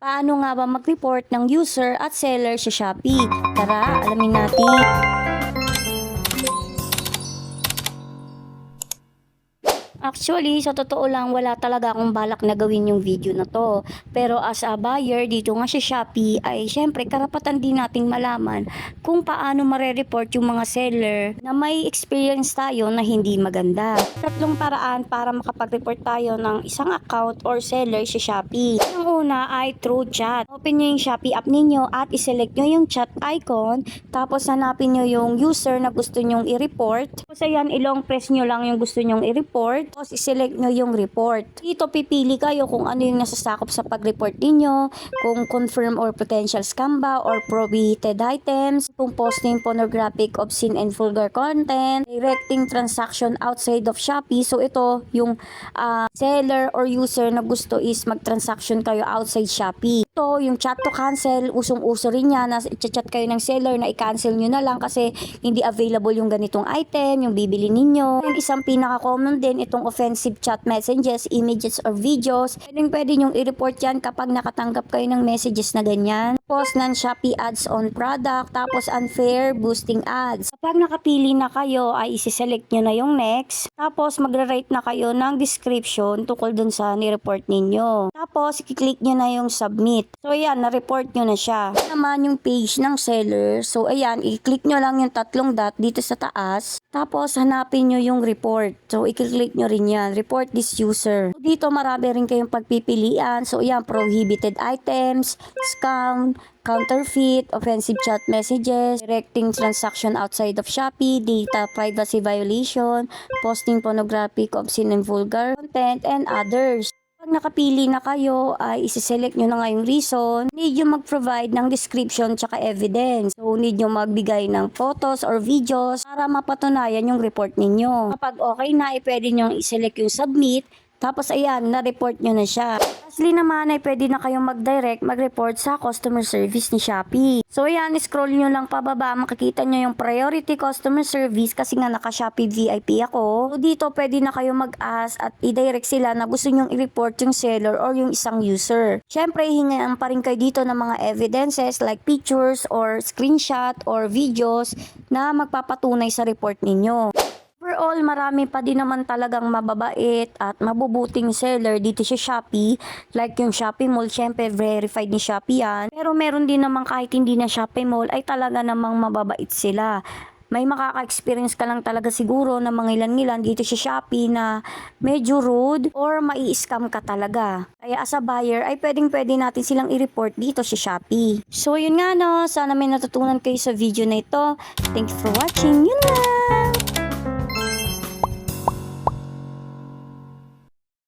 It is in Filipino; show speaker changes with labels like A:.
A: Paano nga ba mag-report ng user at seller sa Shopee? Tara, alamin natin. Actually, sa totoo lang, wala talaga akong balak na gawin yung video na to. Pero as a buyer dito nga sa Shopee, ay syempre karapatan din nating malaman kung paano mare-report yung mga seller na may experience tayo na hindi maganda. Tatlong paraan para makapag-report tayo ng isang account or seller sa Shopee. Ang una ay through chat. Open nyo yung Shopee app ninyo at iselect nyo yung chat icon. Tapos hanapin nyo yung user na gusto nyong i-report. Tapos ayan, ilong press nyo lang yung gusto nyong i-report. Tapos i-select nyo yung report. Dito pipili kayo kung ano yung nasasakop sa pag-report ninyo, kung confirm or potential scam ba or prohibited items, kung posting pornographic, obscene and vulgar content, directing transaction outside of Shopee. So ito yung seller or user na gusto is mag-transaction kayo outside Shopee. Ito yung chat to cancel, usong-uso rin yan na chat kayo ng seller na i-cancel nyo na lang kasi hindi available yung ganitong item, yung bibili ninyo. And isang pinaka-common din itong offensive chat messages, images or videos. Pwede nyong i-report yan kapag nakatanggap kayo ng messages na ganyan. Tapos non-Shopee ads on product, tapos unfair boosting ads. Kapag nakapili na kayo ay isi-select nyo na yung next. Tapos magre-write na kayo ng description tukol dun sa ni-report ninyo. Tapos i-click nyo na yung submit. So ayan, na-report nyo na siya. Naman yung page ng seller. So ayan, i-click nyo lang yung tatlong dot dito sa taas. Tapos hanapin nyo yung report. So i-click nyo rin yan. Report this user. So, dito marami rin kayong pagpipilian. So ayan, prohibited items, scam, counterfeit, offensive chat messages, directing transaction outside of Shopee, data privacy violation, posting pornographic, obscene and vulgar content, and others. Pag nakapili na kayo, ay isi-select nyo na nga yung reason. Need nyo mag-provide ng description tsaka evidence. So, need nyo magbigay ng photos or videos para mapatunayan yung report ninyo. Kapag okay na, pwede nyo i-select yung submit. Tapos ayan, na-report nyo na siya. Lastly naman ay pwede na kayong mag-report sa customer service ni Shopee. So ayan, scroll nyo lang pababa, makikita nyo yung priority customer service kasi nga naka-Shopee VIP ako. So dito pwede na kayong mag-ask at i-direct sila na gusto nyong i-report yung seller or yung isang user. Syempre, hingaan pa rin kayo dito ng mga evidences like pictures or screenshot or videos na magpapatunay sa report ninyo. Overall, marami pa din naman talagang mababait at mabubuting seller dito sa Shopee. Like yung Shopee Mall, syempre verified ni Shopee yan. Pero meron din naman kahit hindi na Shopee Mall ay talaga namang mababait sila. May makaka-experience ka lang talaga siguro na mga ilan-ilan dito sa Shopee na medyo rude or mai-scam ka talaga. Kaya as a buyer ay pwedeng-pwede natin silang i-report dito sa Shopee. So yun nga no, sana may natutunan kayo sa video na ito. Thank you for watching. Yun lang!